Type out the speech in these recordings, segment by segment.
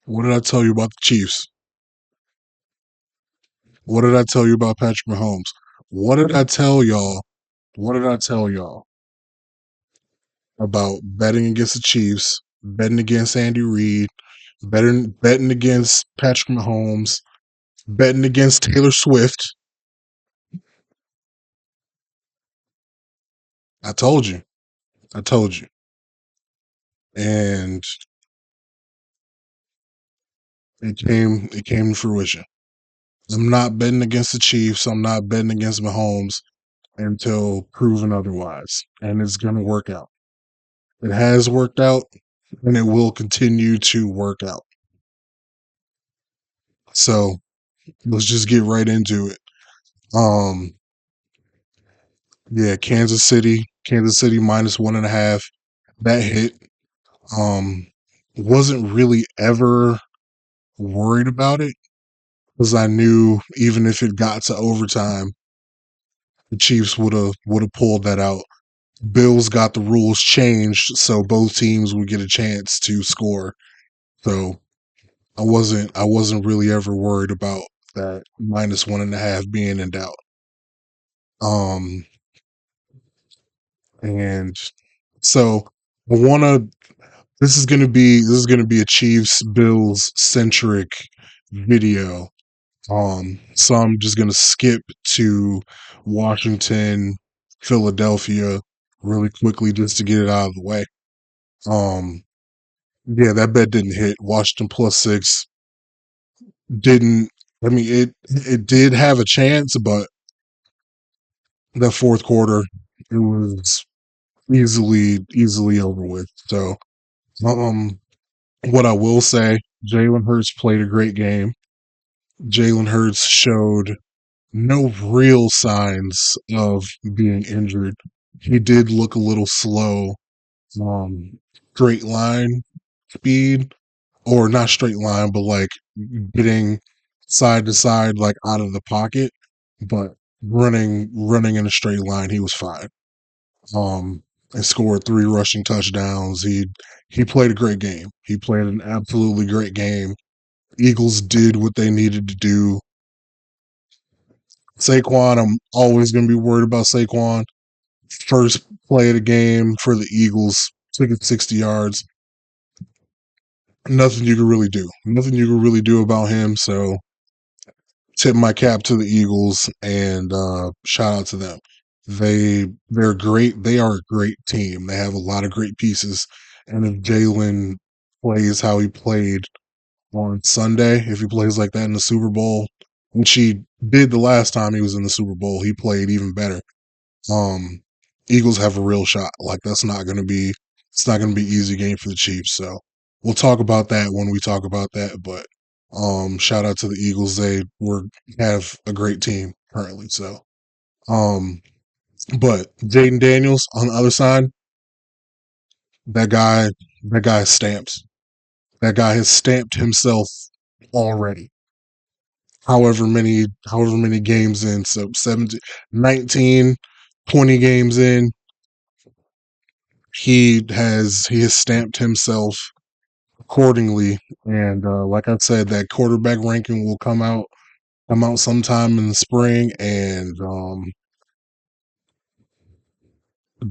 What did I tell you about the Chiefs? What did I tell you about Patrick Mahomes? What did I tell y'all? What did I tell y'all about betting against the Chiefs, betting against Andy Reid, betting against Patrick Mahomes, betting against Taylor Swift? I told you. I told you. And it came to fruition. I'm not betting against the Chiefs. I'm not betting against Mahomes until proven otherwise. And it's gonna work out. It has worked out and it will continue to work out. So let's just get right into it. Um, yeah, Kansas City minus 1.5. That hit. Um, wasn't really ever worried about it because I knew even if it got to overtime, the Chiefs would have pulled that out. Bills got the rules changed so both teams would get a chance to score. So I wasn't really ever worried about that minus 1.5 being in doubt. Um, and so I want to. This is gonna be a Chiefs Bills centric video. So I'm just gonna skip to Washington, Philadelphia really quickly just to get it out of the way. Um, yeah, that bet didn't hit. Washington +6 didn't. I mean, it did have a chance, but that fourth quarter, it was easily over with. So, um, what I will say, Jalen Hurts played a great game. Jalen Hurts showed no real signs of being injured. He did look a little slow, um, straight line speed, or not straight line, but like getting side to side, like out of the pocket. But running in a straight line, he was fine. And scored 3 rushing touchdowns. He played a great game. He played an absolutely great game. Eagles did what they needed to do. Saquon, I'm always going to be worried about Saquon. First play of the game for the Eagles, took it 60 yards. Nothing you can really do. Nothing you can really do about him. So tip my cap to the Eagles and shout out to them. They're great. They are a great team. They have a lot of great pieces. And if Jalen plays how he played on Sunday, if he plays like that in the Super Bowl, which he did the last time he was in the Super Bowl, he played even better. Um, Eagles have a real shot. Like it's not gonna be easy game for the Chiefs. So we'll talk about that when we talk about that. But shout out to the Eagles. They have a great team currently. So um, but Jaden Daniels on the other side, that guy, that guy stamps. That guy has stamped himself already. However many games in, so 17, 19, 20 games in, he has stamped himself accordingly. And like I said, that quarterback ranking will come out sometime in the spring, and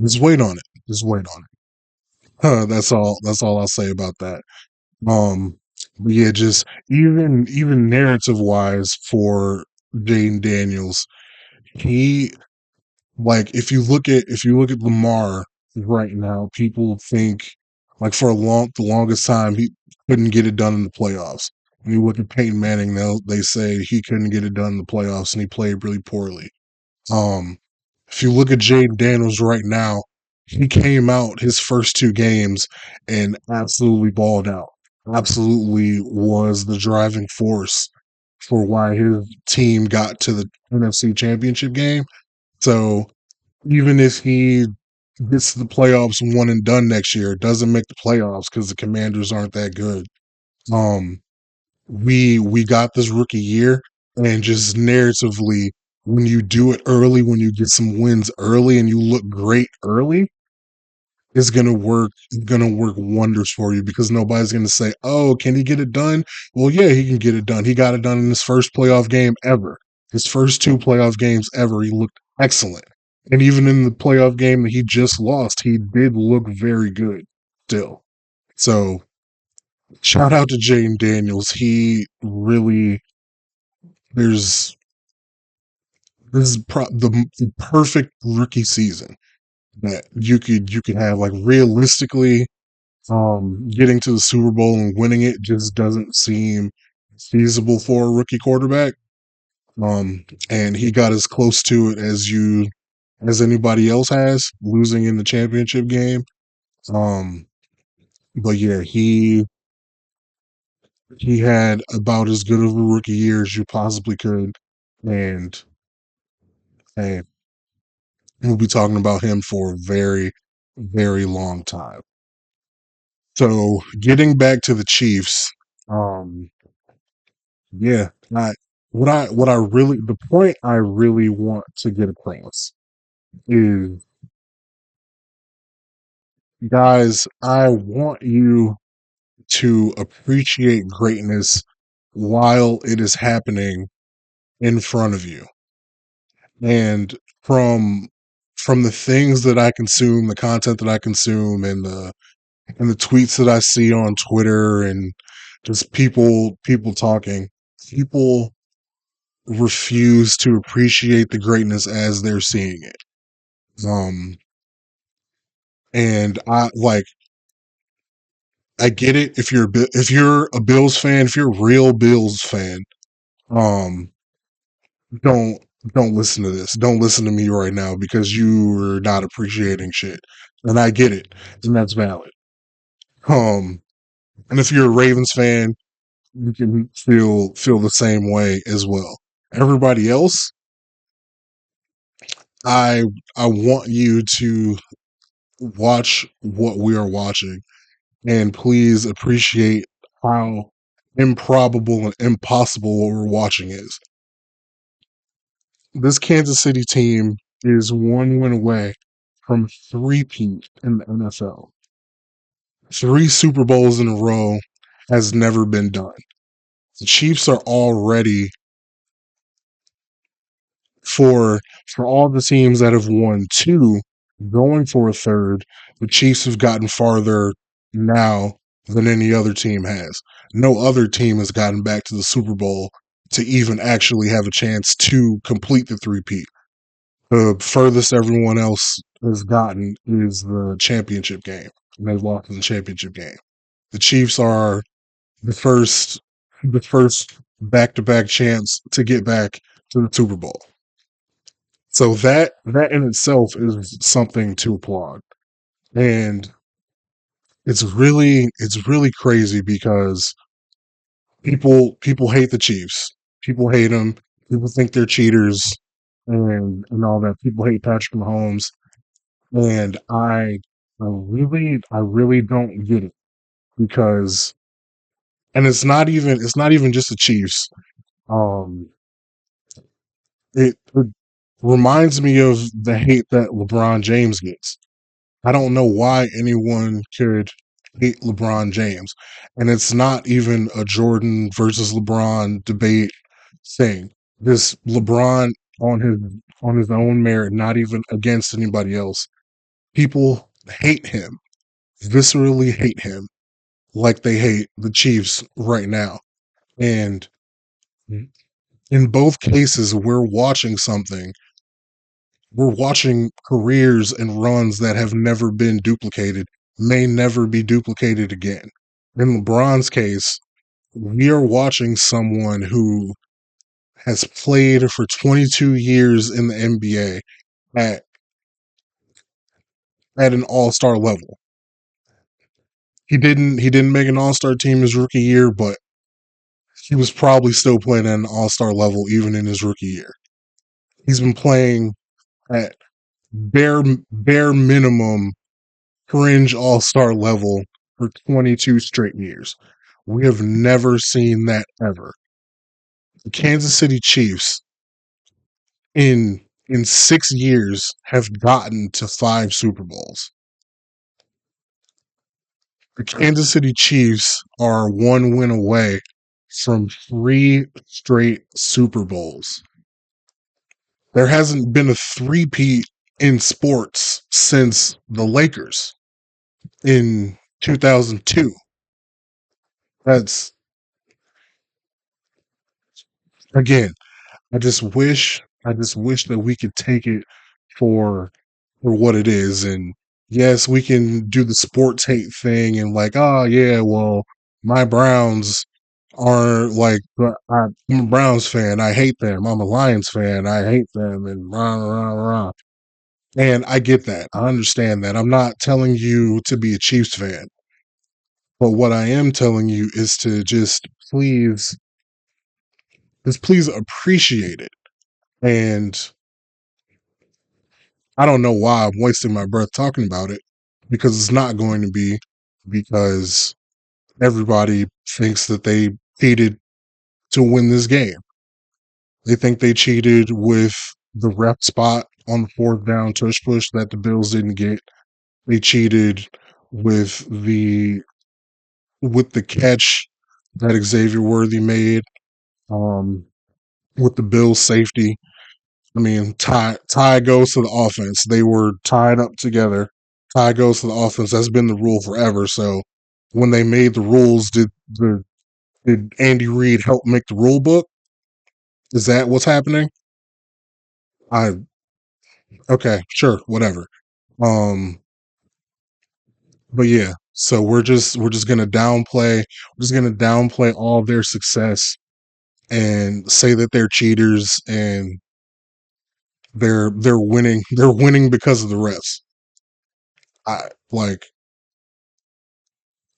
just wait on it. Just wait on it. That's all. That's all I'll say about that. But yeah, just even narrative wise for Jaden Daniels, he like if you look at Lamar right now, people think like for the longest time he couldn't get it done in the playoffs. When you look at Peyton Manning, they say he couldn't get it done in the playoffs and he played really poorly. Um, if you look at Jaden Daniels right now, he came out his first 2 games and absolutely balled out. Absolutely was the driving force for why his team got to the NFC Championship game. So even if he gets to the playoffs one and done next year, it doesn't make the playoffs because the Commanders aren't that good. Um, we got this rookie year, and just narratively, when you do it early, when you get some wins early, and you look great early, is gonna work wonders for you because nobody's gonna say, "Oh, can he get it done?" Well, yeah, he can get it done. He got it done in his first playoff game ever. His first two playoff games ever. He looked excellent. And even in the playoff game that he just lost, he did look very good still. So shout out to Jaden Daniels. He really there's this is the perfect rookie season that you could have. Like realistically, getting to the Super Bowl and winning it just doesn't seem feasible for a rookie quarterback. And he got as close to it as anybody else has, losing in the championship game. Um, but yeah, he had about as good of a rookie year as you possibly could, and hey, we'll be talking about him for a very, very long time. So getting back to the Chiefs, um, yeah, what I really the point I really want to get across is, guys, I want you to appreciate greatness while it is happening in front of you. And from from the things that I consume, the content that I consume, and the tweets that I see on Twitter, and just people talking, people refuse to appreciate the greatness as they're seeing it. Um, and I get it if if you're a Bills fan, if you're a real Bills fan, um, don't don't listen to this. Don't listen to me right now because you are not appreciating shit. And I get it. And that's valid. Um and if you're a Ravens fan, you can feel the same way as well. Everybody else, I I want you to watch what we are watching and please appreciate how improbable and impossible what we're watching is. This Kansas City team is one win away from three-peat in the NFL. Three Super Bowls in a row has never been done. The Chiefs are already for all the teams that have won two, going for a third. The Chiefs have gotten farther now than any other team has. No other team has gotten back to the Super Bowl to even actually have a chance to complete the three-peat. The furthest everyone else has gotten is the championship game, and they've lost in the championship game. The Chiefs are the first, the first back-to-back chance to get back to the Super Bowl. So that in itself is something to applaud, and it's really crazy because people hate the Chiefs. People hate them. People think they're cheaters, and all that. People hate Patrick Mahomes. And I really don't get it because, and it's not even just the Chiefs. Um, it reminds me of the hate that LeBron James gets. I don't know why anyone could hate LeBron James, and it's not even a Jordan versus LeBron debate thing. This LeBron on his own merit, not even against anybody else. People hate him, viscerally hate him like they hate the Chiefs right now. And in both cases, we're watching careers and runs that have never been duplicated, may never be duplicated again. In LeBron's case, we are watching someone who has played for 22 years in the NBA at, at an all-star level. He didn't make an all-star team his rookie year, but he was probably still playing at an all-star level even in his rookie year. He's been playing at bare minimum fringe all-star level for 22 straight years. We have never seen that ever. The Kansas City Chiefs in 6 years have gotten to 5 Super Bowls. The Kansas City Chiefs are one win away from 3 straight Super Bowls. There hasn't been a three-peat in sports since the Lakers in 2002. That's, again, I just wish that we could take it for what it is. And yes, we can do the sports hate thing and like, oh yeah, well, my Browns are like, I'm a Browns fan, I hate them. I'm a Lions fan, I hate them, and rah rah rah. And I get that. I understand that. I'm not telling you to be a Chiefs fan, but what I am telling you is to just please appreciate it. And I don't know why I'm wasting my breath talking about it, because it's not going to be, because everybody thinks that they cheated to win this game. They think they cheated with the ref spot on the fourth down tush push that the Bills didn't get. They cheated with the catch that Xavier Worthy made, um, with the Bills safety. I mean, tie goes to the offense. They were tied up together. Tie goes to the offense. That's been the rule forever. So when they made the rules, did Andy Reid help make the rule book? Is that what's happening? I Okay, sure, whatever. Um, but yeah, so we're just gonna downplay all their success and say that they're cheaters and they're winning. They're winning because of the refs. I like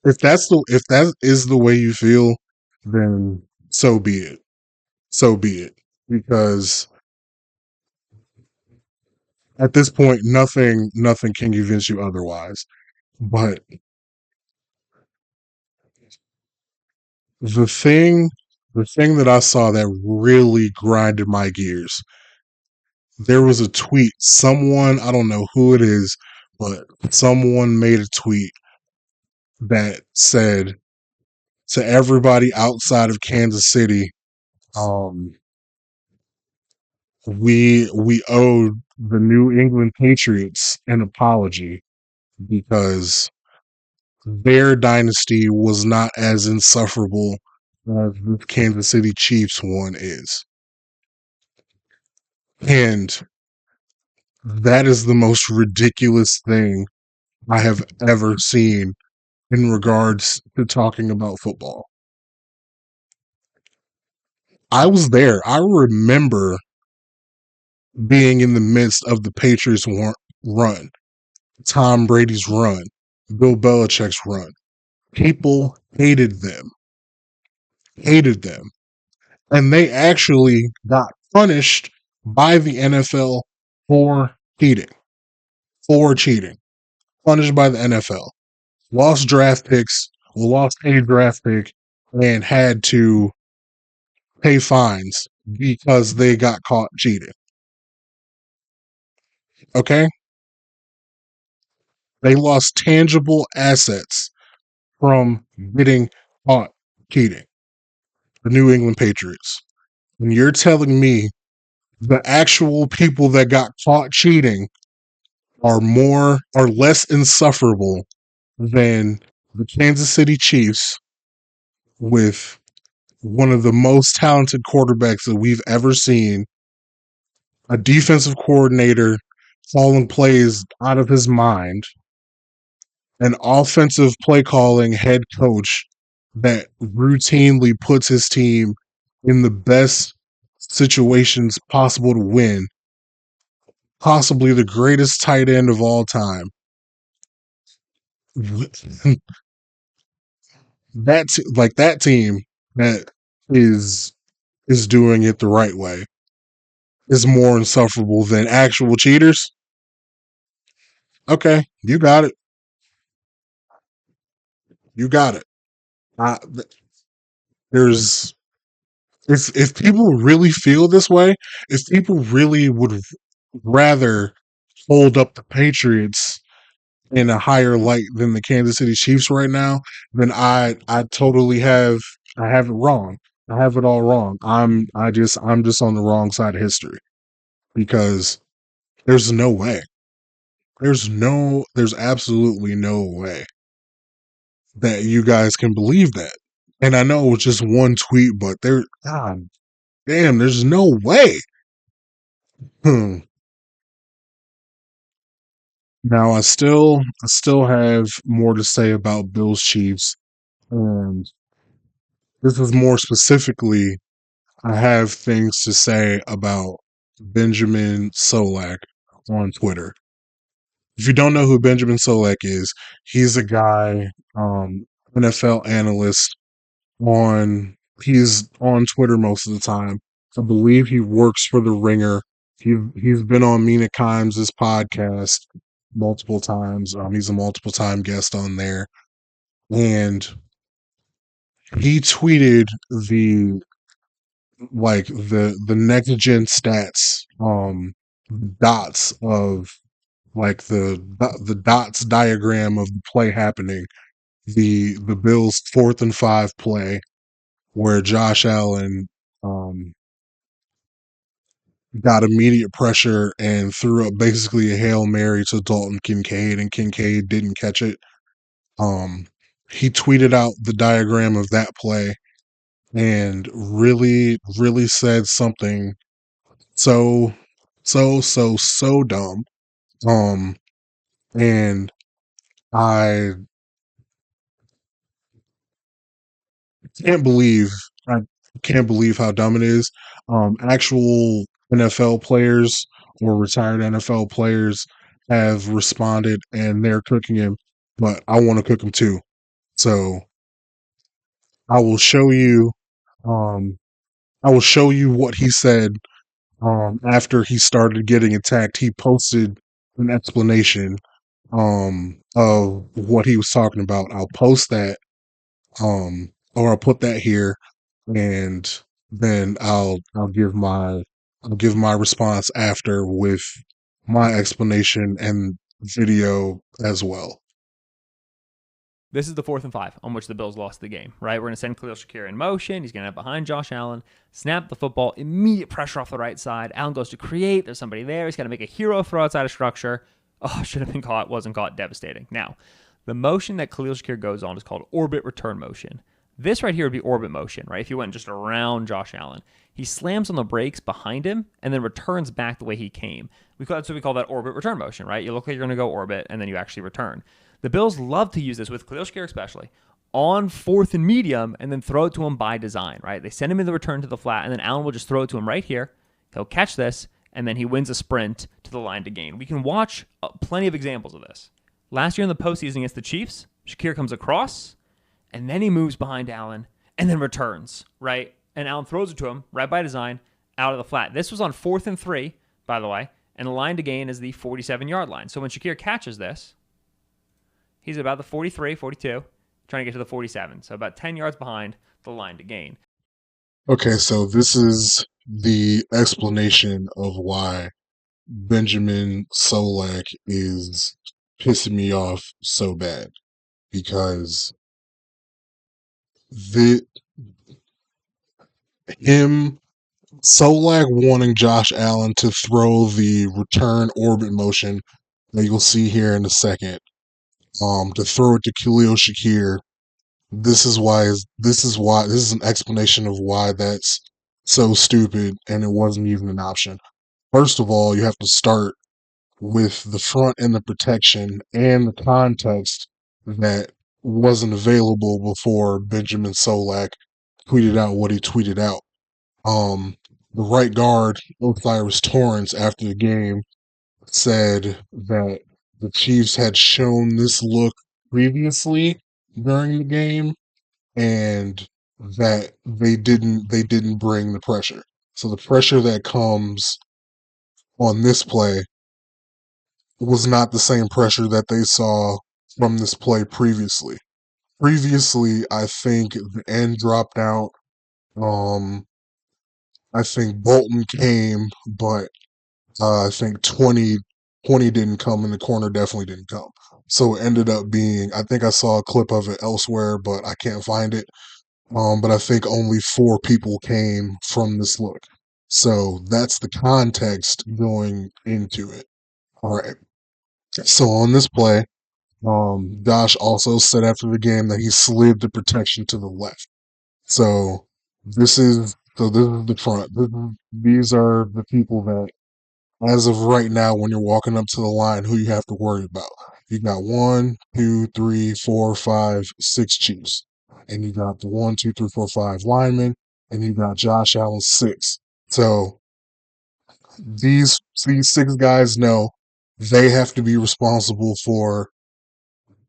if that is the way you feel, then so be it. So be it. Because at this point, nothing can convince you otherwise. But the thing the thing that I saw that really grinded my gears, there was a tweet. Someone, I don't know who it is, but someone made a tweet that said to everybody outside of Kansas City, um, we owed the New England Patriots an apology because their dynasty was not as insufferable as the Kansas City Chiefs one is. And that is the most ridiculous thing I have ever seen in regards to talking about football. I was there. I remember being in the midst of the Patriots run, Tom Brady's run, Bill Belichick's run. People hated them, and they actually got punished by the NFL for cheating, for cheating, punished by the NFL. Lost draft picks, lost a draft pick, and had to pay fines because they got caught cheating. Okay? They lost tangible assets from getting caught cheating. The New England Patriots. And you're telling me the actual people that got caught cheating are less insufferable than the Kansas City Chiefs with one of the most talented quarterbacks that we've ever seen, a defensive coordinator calling plays out of his mind, an offensive play calling head coach that routinely puts his team in the best situations possible to win, possibly the greatest tight end of all time. That team that is doing it the right way is more insufferable than actual cheaters. Okay, you got it. You got it. Uh, there's if people really feel this way, if people really would rather hold up the Patriots in a higher light than the Kansas City Chiefs right now, then I totally I have it wrong. I have it all wrong. I'm just on the wrong side of history because there's no way. There's absolutely no way that you guys can believe that. And I know it was just one tweet, but God damn, there's no way. Hmm. Now I still have more to say about Bills Chiefs, and this is more specifically, I have things to say about Benjamin Solak on Twitter. If you don't know who Benjamin Solak is, he's a guy, NFL analyst on he's on Twitter most of the time. I believe he works for the Ringer. He's been on Mina Kimes' podcast multiple times. He's a multiple time guest on there. And he tweeted the the next gen stats dots of the dots diagram of the play happening, the Bills 4th and 5 play where Josh Allen um got immediate pressure and threw up basically a Hail Mary to Dalton Kincaid, and Kincaid didn't catch it. um he tweeted out the diagram of that play and really said something so so dumb. Um, and I can't believe I can't believe how dumb it is. Actual NFL players or retired NFL players have responded and they're cooking him, but I want to cook him too. So I will show you. Um, I will show you what he said. After he started getting attacked, he posted an explanation of what he was talking about. I'll post that or I'll put that here, and then I'll give my response after with my explanation and video as well. This is the 4th and 5 on which the Bills lost the game, right? We're going to send Khalil Shakir in motion. He's going to have behind Josh Allen, snap the football, immediate pressure off the right side. Allen goes to create. There's somebody there. He's got to make a hero throw outside of structure. Oh, should have been caught. Wasn't caught. Devastating. Now, the motion that Khalil Shakir goes on is called orbit return motion. This right here would be orbit motion, right? If he went just around Josh Allen. He slams on the brakes behind him and then returns back the way he came. That's what we call that orbit return motion, right? You look like you're going to go orbit and then you actually return. The Bills love to use this with Khalil Shakir especially on 4th and medium and then throw it to him by design, right? They send him in the return to the flat and then Allen will just throw it to him right here. He'll catch this and then he wins a sprint to the line to gain. We can watch plenty of examples of this. Last year in the postseason against the Chiefs, Shakir comes across and then he moves behind Allen and then returns, right? And Allen throws it to him right by design out of the flat. This was on 4th and 3, by the way, and the line to gain is the 47-yard line. So when Shakir catches this, he's about the 43, 42, trying to get to the 47. So about 10 yards behind the line to gain. Okay, so this is the explanation of why Benjamin Solak is pissing me off so bad. Because the him Solak wanting Josh Allen to throw the return orbit motion that you'll see here in a second, to throw it to Khalil Shakir. This is an explanation of why that's so stupid and it wasn't even an option. First of all, you have to start with the front and the protection and the context that wasn't available before Benjamin Solak tweeted out what he tweeted out. The right guard, Osiris Torrance, after the game, said that the Chiefs had shown this look previously during the game and that they didn't bring the pressure. So the pressure that comes on this play was not the same pressure that they saw from this play previously. Previously, I think the end dropped out. Um, I think Bolton came, but I think 20 didn't come, and the corner definitely didn't come. So it ended up being, I think I saw a clip of it elsewhere, but I can't find it. But I think only 4 people came from this look. So that's the context going into it. All right. So on this play, Josh also said after the game that he slid the protection to the left. So this is the front. These are the people that, as of right now, when you're walking up to the line, who you have to worry about. You got 1, 2, 3, 4, 5, 6 Chiefs, and you got the 1, 2, 3, 4, 5 linemen, and you got Josh Allen 6. So these 6 guys know they have to be responsible for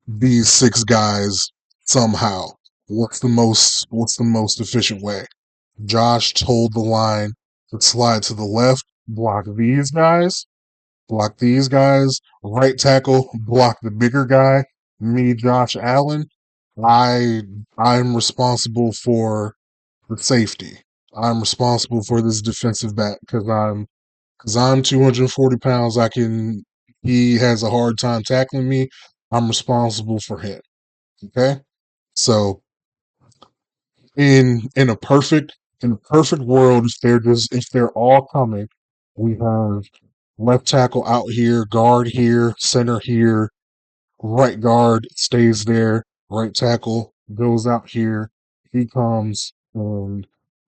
these 6 guys somehow. What's the most efficient way? Josh told the line to slide to the left, block these guys, right tackle, block the bigger guy, me, Josh Allen. I I'm responsible for the safety. I'm responsible for this defensive back because I'm 240 pounds. He has a hard time tackling me. I'm responsible for him. Okay. So in a perfect world, if they're all coming, we have left tackle out here, guard here, center here, right guard stays there, right tackle goes out here, he comes, and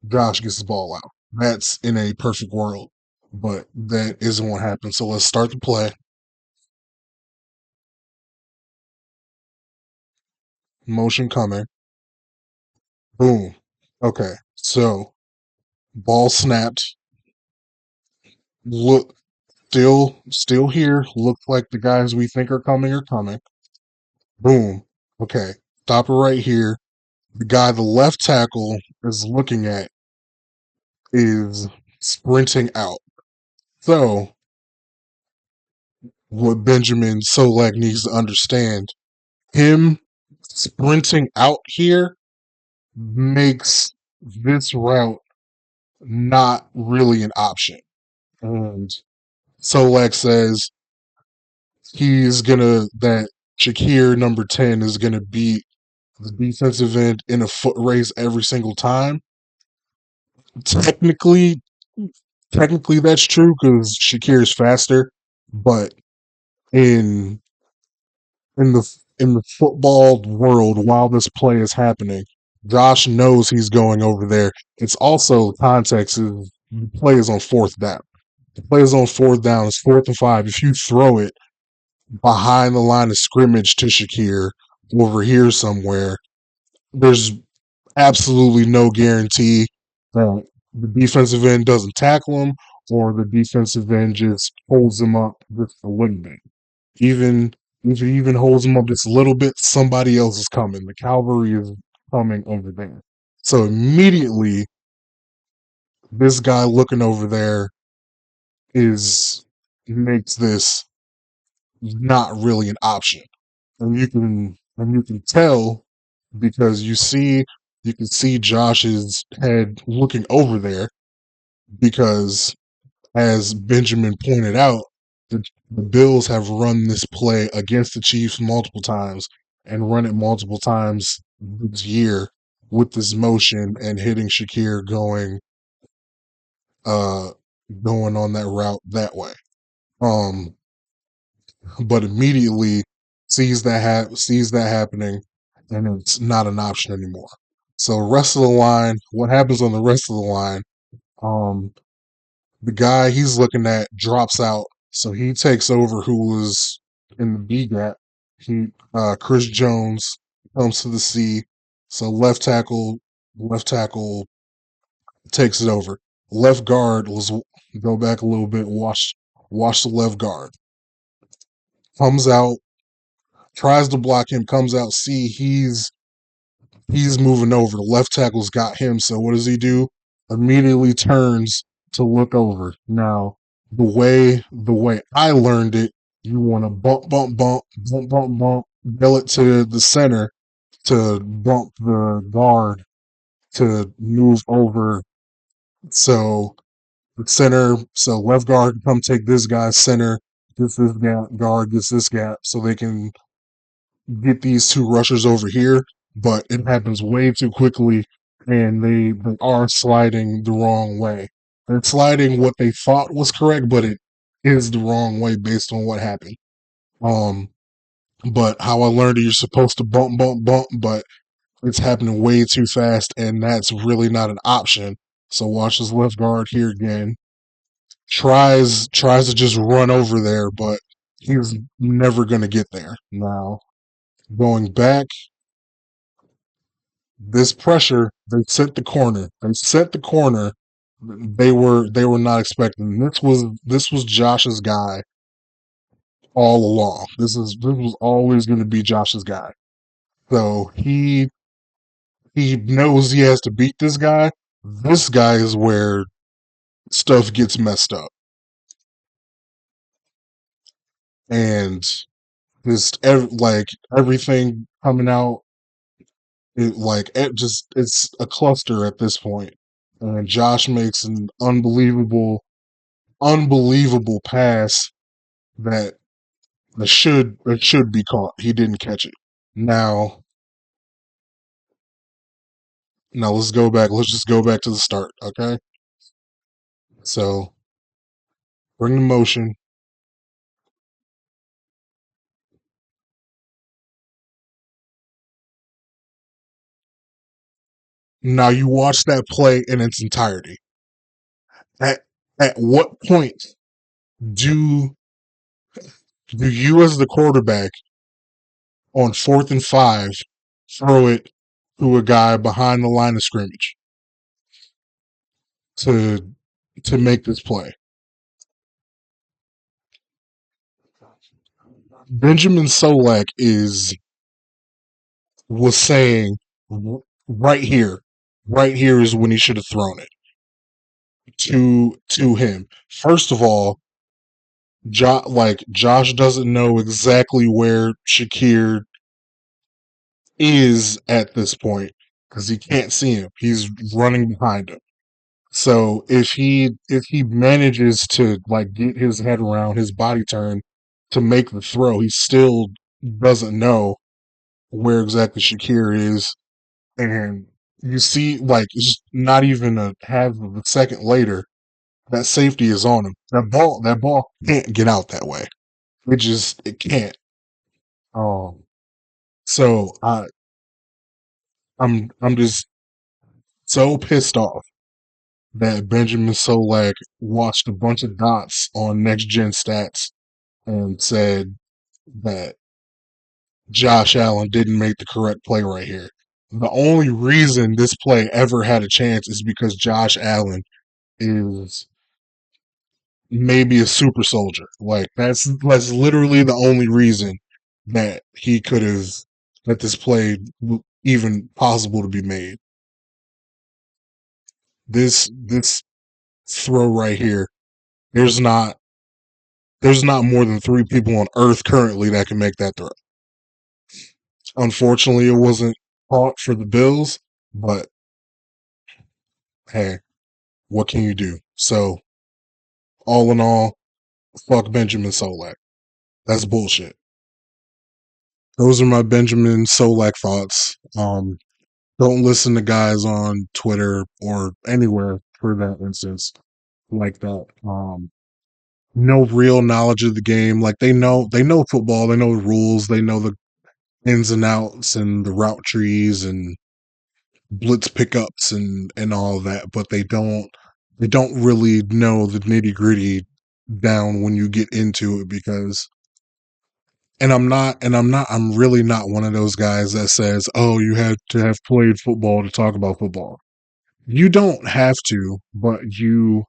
Josh gets the ball out. That's in a perfect world, but that isn't what happened. So let's start the play. Motion coming. Boom. Okay. So ball snapped. Look, still here. Looks like the guys we think are coming are coming. Boom. Okay. Stop it right here. The guy the left tackle is looking at is sprinting out. So what Benjamin Solak needs to understand, him sprinting out here makes this route not really an option. And Solak says that Shakir number 10 is gonna beat the defensive end in a foot race every single time. Technically, technically that's true because Shakir is faster, but in in the football world, while this play is happening, Josh knows he's going over there. It's also context is the play is on 4th down. The play is on 4th down. It's 4th and 5. If you throw it behind the line of scrimmage to Shakir over here somewhere, there's absolutely no guarantee that the defensive end doesn't tackle him or the defensive end just holds him up just a little bit. Even if he even holds him up just a little bit, somebody else is coming. The cavalry is coming over there. So immediately, this guy looking over there is makes this not really an option. And you can tell because you can see Josh's head looking over there because as Benjamin pointed out, the Bills have run this play against the Chiefs multiple times and run it multiple times this year with this motion and hitting Shakir uh going on that route that way. Um but immediately sees that happening and it's not an option anymore. So rest of the line, what happens on the rest of the line? Um the guy he's looking at drops out, so he takes over who was in the B gap. Chris Jones comes to the C, so left tackle takes it over. Left guard, let's go back a little bit, watch the left guard. Comes out, tries to block him, comes out, see he's moving over. The left tackle's got him, so what does he do? Immediately turns to look over. Now, the way I learned it, you want to bump, yell it to the center to bump the guard to move over. So so left guard come take this guy, center gets this gap, guard gets this gap, so they can get these two rushers over here, but it happens way too quickly, and they are sliding the wrong way. They're sliding what they thought was correct, but it is the wrong way based on what happened. Um, but how I learned it, you're supposed to bump, bump, bump, but it's happening way too fast, and that's really not an option. So watch this left guard here again. Tries to just run over there, but he's never gonna get there. Now going back, this pressure, they set the corner. They set the corner. They were not expecting. This was Josh's guy all along. This was always going to be Josh's guy. So he knows he has to beat this guy. This guy is where stuff gets messed up, and like everything coming out, it's a cluster at this point. And Josh makes an unbelievable pass that that should be caught. He didn't catch it. Now now let's go back. Let's just go back to the start, okay? So bring the motion. Now you watch that play in its entirety. At at what point do do you as the quarterback on 4th and 5 throw it to a guy behind the line of scrimmage to to make this play? Benjamin Solak is was saying right here, right here is when he should have thrown it to him. First of all, Josh doesn't know exactly where Shakir is at this point because he can't see him. He's running behind him. So if he manages to like get his head around his body turn to make the throw, he still doesn't know where exactly Shakir is. And you see, like, it's not even a half of a second later, that safety is on him. That ball can't get out that way. It can't. Um, so I'm just so pissed off that Benjamin Solak watched a bunch of dots on Next Gen Stats and said that Josh Allen didn't make the correct play right here. The only reason this play ever had a chance is because Josh Allen is maybe a super soldier. Like that's literally the only reason that he could have that this play even possible to be made. This throw right here, there's not there's not more than 3 people on Earth currently that can make that throw. Unfortunately, it wasn't caught for the Bills, but hey, what can you do? So all in all, fuck Benjamin Solak. That's bullshit. Those are my Benjamin Solak thoughts. Don't listen to guys on Twitter or anywhere for that instance like that. No real knowledge of the game. Like they know football, they know the rules, they know the ins and outs and the route trees and blitz pickups and all of that, but they don't really know the nitty gritty down when you get into it because I'm really not one of those guys that says, oh, you have to have played football to talk about football. You don't have to, but you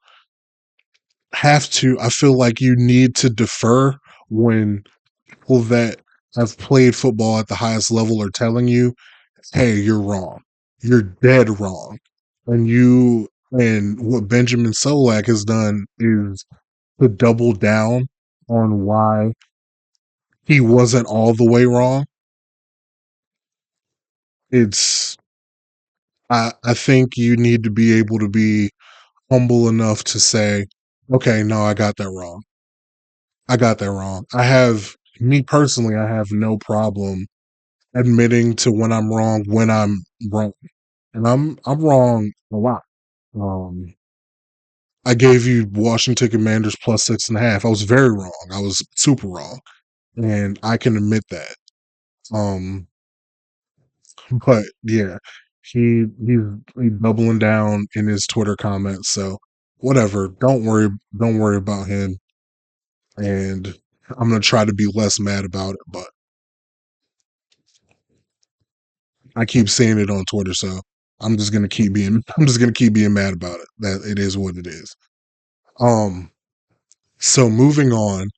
have to. I feel like you need to defer when people that have played football at the highest level are telling you, hey, you're wrong. You're dead wrong. And what Benjamin Solak has done is to double down on why he wasn't all the way wrong. It's I think you need to be able to be humble enough to say, okay, no, I got that wrong. I got that wrong. Me personally, I have no problem. admitting to when I'm wrong, and I'm wrong a lot. Um, I gave you Washington Commanders plus 6.5. I was very wrong. I was super wrong, and I can admit that. Um, but yeah, he's doubling down in his Twitter comments. So whatever. Don't worry about him. And I'm gonna try to be less mad about it. But I keep seeing it on Twitter, so I'm just gonna keep being mad about it. That it is what it is. Um. So moving on.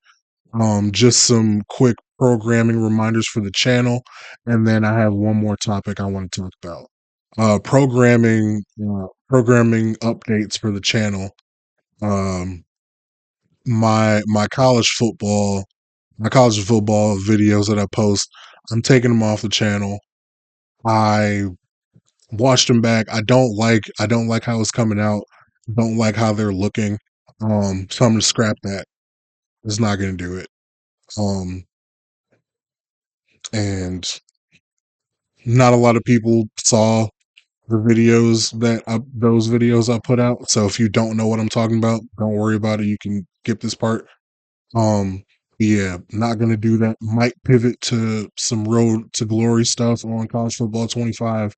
Just some quick programming reminders for the channel, and then I have one more topic I want to talk about. Programming updates for the channel. Um, my college football videos that I post, I'm taking them off the channel. I watched them back. I don't like how it's coming out. Don't like how they're looking. So I'm gonna scrap that. It's not gonna do it. Um, and not a lot of people saw those videos I put out. So if you don't know what I'm talking about, don't worry about it. You can skip this part. Um, yeah, not gonna do that. Might pivot to some road to glory stuff on college football 25.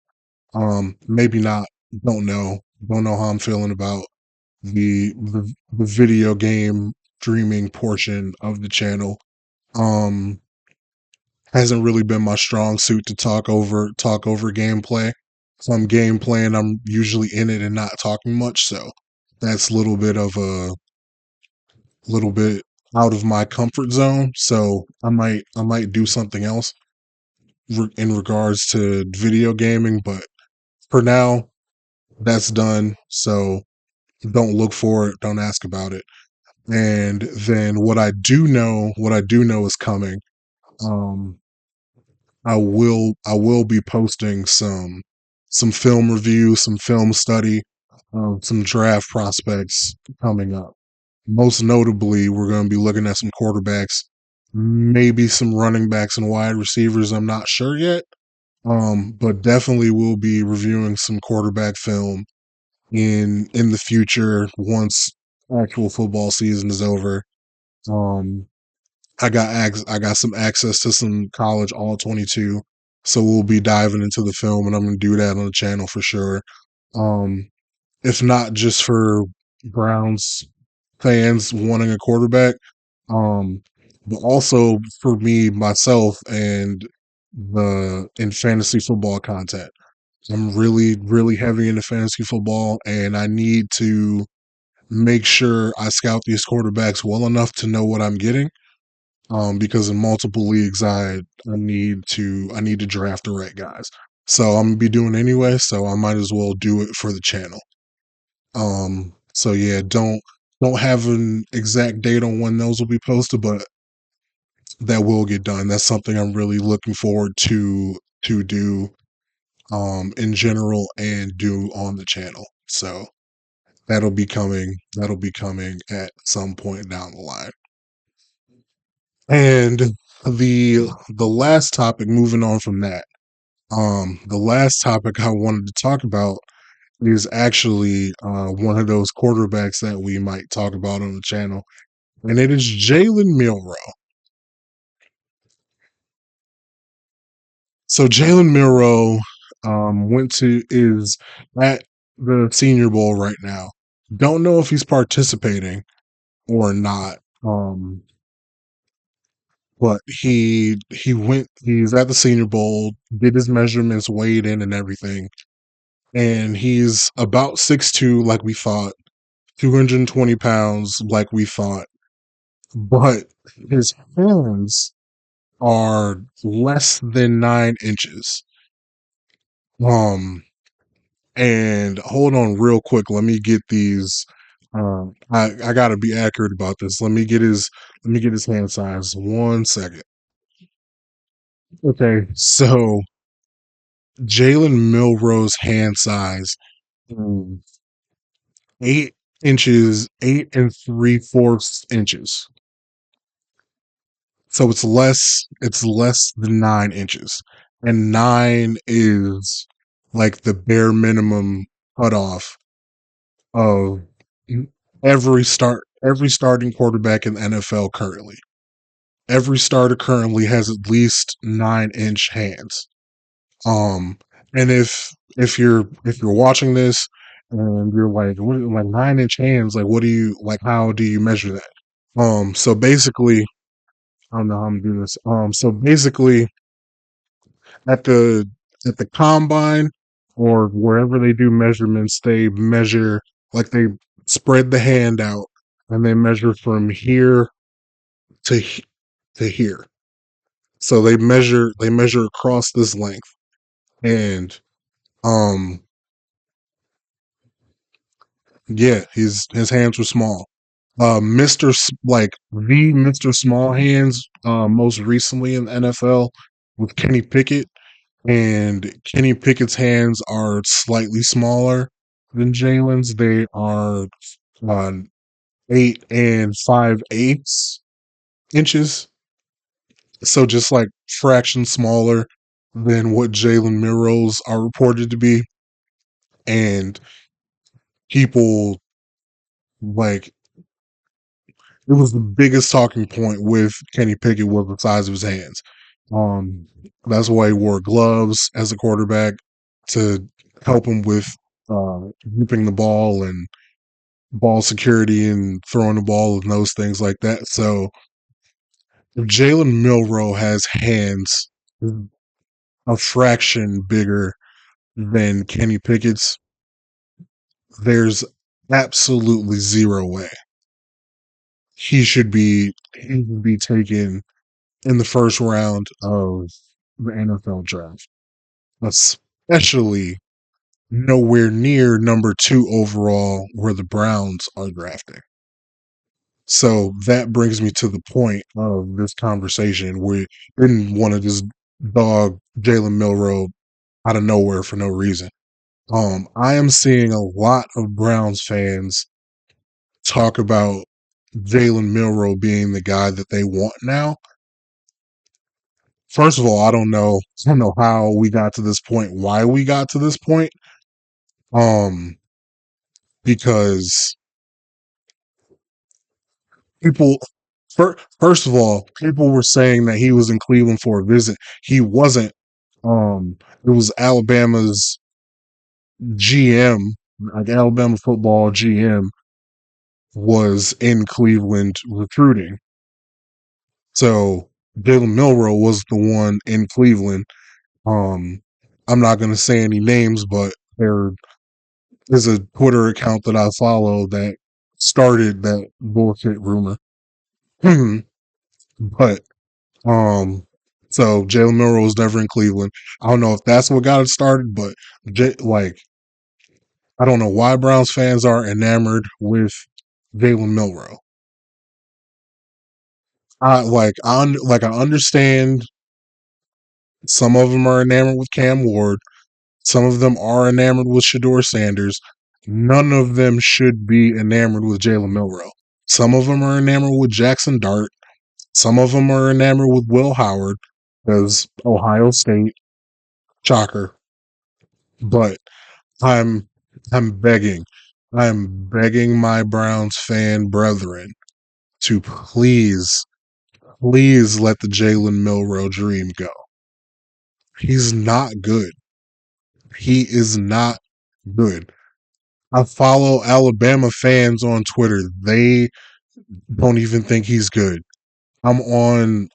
Maybe not. Don't know. Don't know how I'm feeling about the video game streaming portion of the channel. Um, hasn't really been my strong suit to talk over gameplay. So I'm gameplaying, I'm usually in it and not talking much, so that's a little bit out of my comfort zone. So I might do something else in regards to video gaming, but for now that's done. So don't look for it, don't ask about it. And then what I do know is coming. Um I will be posting some film review, some film study, some draft prospects coming up. Most notably, we're going to be looking at some quarterbacks, maybe some running backs and wide receivers. I'm not sure yet, but definitely we'll be reviewing some quarterback film in the future once actual football season is over. Um, I got some access to some college all 22, so we'll be diving into the film, and I'm gonna do that on the channel for sure. Um, if not just for Browns fans wanting a quarterback, um, but also for me myself and the in fantasy football content. I'm really heavy into fantasy football, and I need to make sure I scout these quarterbacks well enough to know what I'm getting, because in multiple leagues I need to draft the right guys. So I'm gonna be doing anyway, so I might as well do it for the channel. So yeah, don't have an exact date on when those will be posted, but that will get done. That's something I'm really looking forward to do in general and do on the channel. So that'll be coming at some point down the line. And the last topic, moving on from that, the last topic I wanted to talk about is actually one of those quarterbacks that we might talk about on the channel, and it is Jalen Milroe. So Jalen Milroe went to is at the Senior Bowl right now. Don't know if he's participating or not. But he's at the Senior Bowl, did his measurements, weighed in and everything. And he's about 6'2", like we thought, 220 pounds, like we thought. But his hands are less than 9 inches. Um, and hold on real quick. Let me get these. I gotta be accurate about this. Let me get his hand size. 1 second. Okay, so Jalen Milroe's hand size, mm, 8 inches, 8 3/4 inches. So it's less than 9 inches. and 9 is like the bare minimum cutoff of every starting quarterback in the NFL currently. Every starter currently has at least 9-inch hands. Um, and if you're watching this and you're like, what, like 9-inch hands, like what do you like? How do you measure that? So basically, I don't know how I'm gonna do this. So basically, at the at the combine or wherever they do measurements, they measure like they spread the hand out and they measure from here to to here. So they measure across this length, and um yeah, his hands were small. Like the Mr. Small Hands, most recently in the NFL with Kenny Pickett, and Kenny Pickett's hands are slightly smaller than Jalen's. They are 8 and 5/8 inches, so just like fraction smaller than what Jalen Milroe's are reported to be. And people like it was the biggest talking point with Kenny Pickett was the size of his hands. Um, that's why he wore gloves as a quarterback to help him with gripping the ball and ball security and throwing the ball and those things like that. So if Jalen Milroe has hands a fraction bigger than Kenny Pickett's, there's absolutely zero way he should be taken in the first round of the NFL draft, especially nowhere near number 2 overall where the Browns are drafting. So that brings me to the point of this conversation where we didn't want to just dog Jalen Milroe out of nowhere for no reason. I am seeing a lot of Browns fans talk about Jalen Milroe being the guy that they want now. First of all, I don't know how we got to this point, why we got to this point. Um, because people, first of all, people were saying that he was in Cleveland for a visit. He wasn't. It was Alabama's GM, like Alabama football GM, was in Cleveland recruiting. So Jalen Milroe was the one in Cleveland. Um, I'm not going to say any names, but there is a Twitter account that I follow that started that bullshit rumor. but so Jalen Milroe was never in Cleveland. I don't know if that's what got it started, but like I don't know why Browns fans are enamored with Jalen Milroe. I understand some of them are enamored with Cam Ward. Some of them are enamored with Shador Sanders. None of them should be enamored with Jalen Milroe. Some of them are enamored with Jackson Dart. Some of them are enamored with Will Howard because Ohio State, shocker. But I'm I'm begging, I'm begging my Browns fan brethren to please let the Jalen Milroe dream go. He's not good. He is not good. I follow Alabama fans on Twitter. They don't even think he's good. I'm on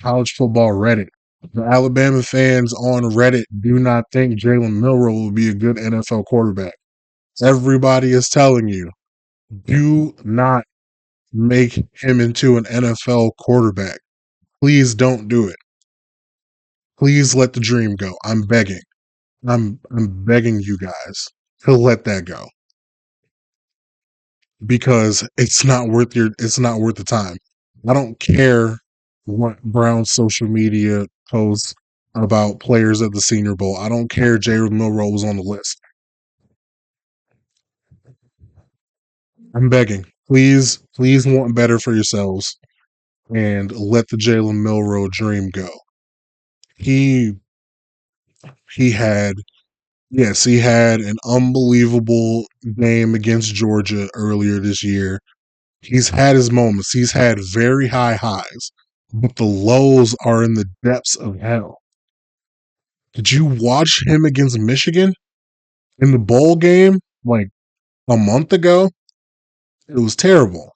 college football Reddit. The Alabama fans on Reddit do not think Jalen Milroe will be a good NFL quarterback. Everybody is telling you, do not make him into an NFL quarterback. Please don't do it. Please let the dream go. I'm begging. I'm begging you guys to let that go because it's not worth the time. I don't care what Brown's social media posts about players at the Senior Bowl. I don't care Jalen Milroe was on the list. I'm begging. Please want better for yourselves and let the Jalen Milroe dream go. He He had, yes, he had an unbelievable game against Georgia earlier this year. He's had his moments. He's had very high highs, but the lows are in the depths of hell. Did you watch him against Michigan in the bowl game like a month ago? It was terrible.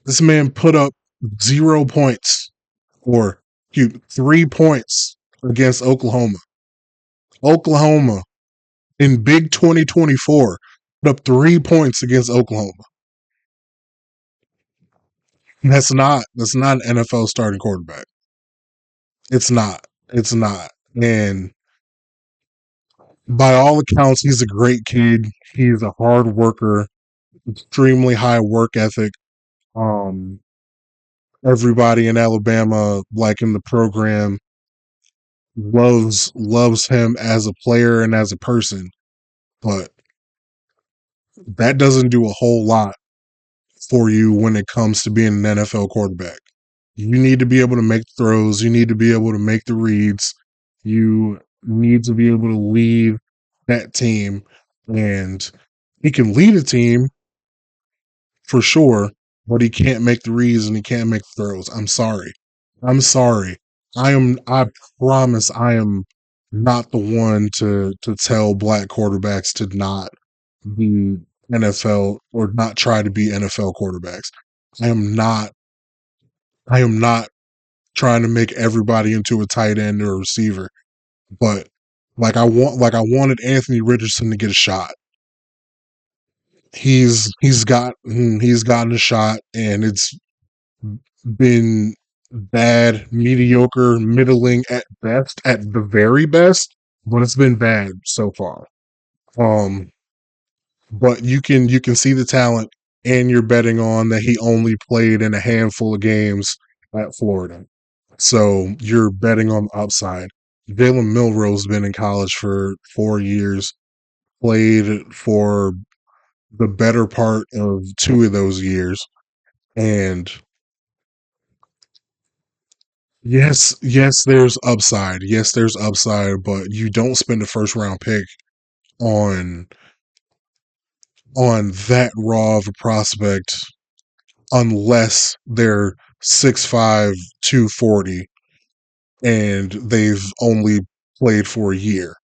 This man put up 0 points or 3 points against Oklahoma. Oklahoma in Big 2024 put up 3 points against Oklahoma. That's not an NFL starting quarterback. It's not. It's not. And by all accounts, he's a great kid. He's a hard worker, extremely high work ethic. Um, Everybody in Alabama, like in the program, loves him as a player and as a person. But that doesn't do a whole lot for you when it comes to being an NFL quarterback. You need to be able to make throws. You need to be able to make the reads. You need to be able to lead that team. And he can lead a team for sure, but he can't make the reads and he can't make the throws. I'm sorry. I'm sorry. I promise I am not the one to tell black quarterbacks to not be NFL or not try to be NFL quarterbacks. I am not I am not trying to make everybody into a tight end or a receiver, but like I wanted Anthony Richardson to get a shot. He's gotten a shot and it's been bad, mediocre, middling at best, at the very best, but it's been bad so far. Um, but you can see the talent, and you're betting on that he only played in a handful of games at Florida, so you're betting on the upside. Jalen Milroe's been in college for 4 years, played for the better part of 2 of those years, and yes, there's upside. Yes, there's upside, but you don't spend a first round pick on that raw of a prospect unless they're 6'5", 240, and they've only played for a year,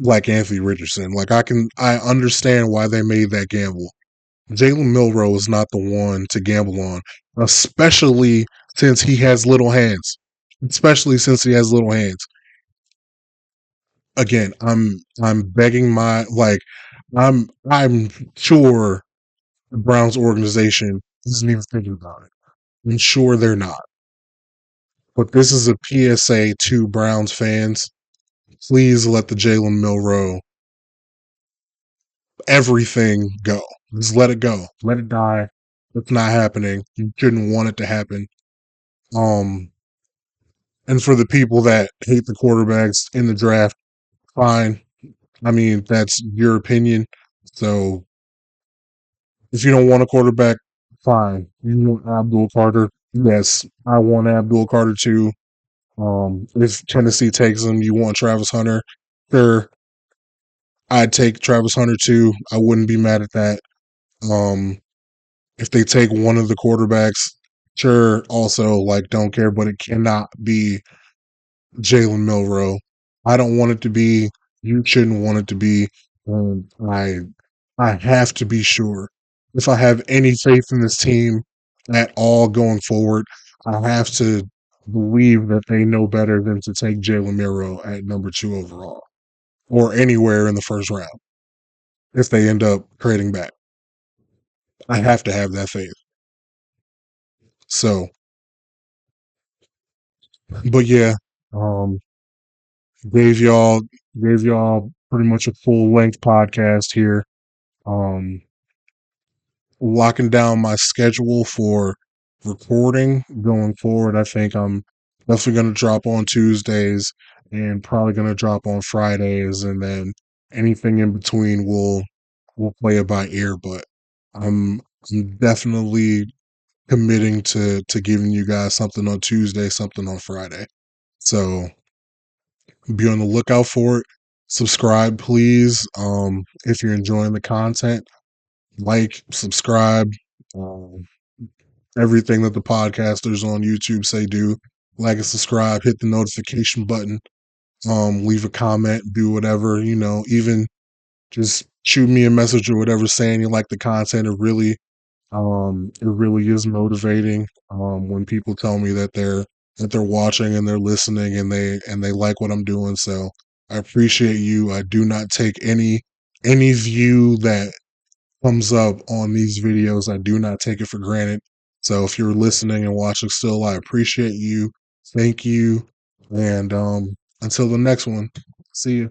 like Anthony Richardson. Like I understand why they made that gamble. Jalen Milroe is not the one to gamble on, especially since he has little hands. Especially since he has little hands. Again, I'm begging my like I'm sure the Browns organization isn't even thinking about it. I'm sure they're not. But this is a PSA to Browns fans. Please let the Jalen Milroe everything go. Just let it go. Let it die. It's not happening. You shouldn't want it to happen. Um, and for the people that hate the quarterbacks in the draft, fine. I mean, that's your opinion. So if you don't want a quarterback, fine. You want Abdul Carter? Yes, I want Abdul Carter too. If Tennessee takes him, you want Travis Hunter? Sure, I'd take Travis Hunter too. I wouldn't be mad at that. Um, if they take one of the quarterbacks, sure, also like don't care, but it cannot be Jalen Milroe. I don't want it to be. You shouldn't want it to be. And I have to be sure. If I have any faith in this team at all going forward, I have to believe that they know better than to take Jalen Milroe at number 2 overall or anywhere in the first round if they end up trading back. I have to have that faith. So, but yeah, um, gave y'all gave y'all pretty much a full length podcast here. Um, Locking down my schedule for recording going forward. I think I'm definitely going to drop on Tuesdays and probably going to drop on Fridays, and then anything in between we'll play it by ear. But I'm, I'm definitely committing to giving you guys something on Tuesday, something on Friday. So Be on the lookout for it. Subscribe, please. If you're enjoying the content, like, subscribe. Um, Everything that the podcasters on YouTube say do. Like and subscribe, hit the notification button, leave a comment, do whatever, even just shoot me a message or whatever saying you like the content. It really is motivating when people tell me that they're watching and they're listening and they like what I'm doing. So I appreciate you. I do not take any view that comes up on these videos. I do not take it for granted. So if you're listening and watching still, I appreciate you. Thank you. And until the next one, see you.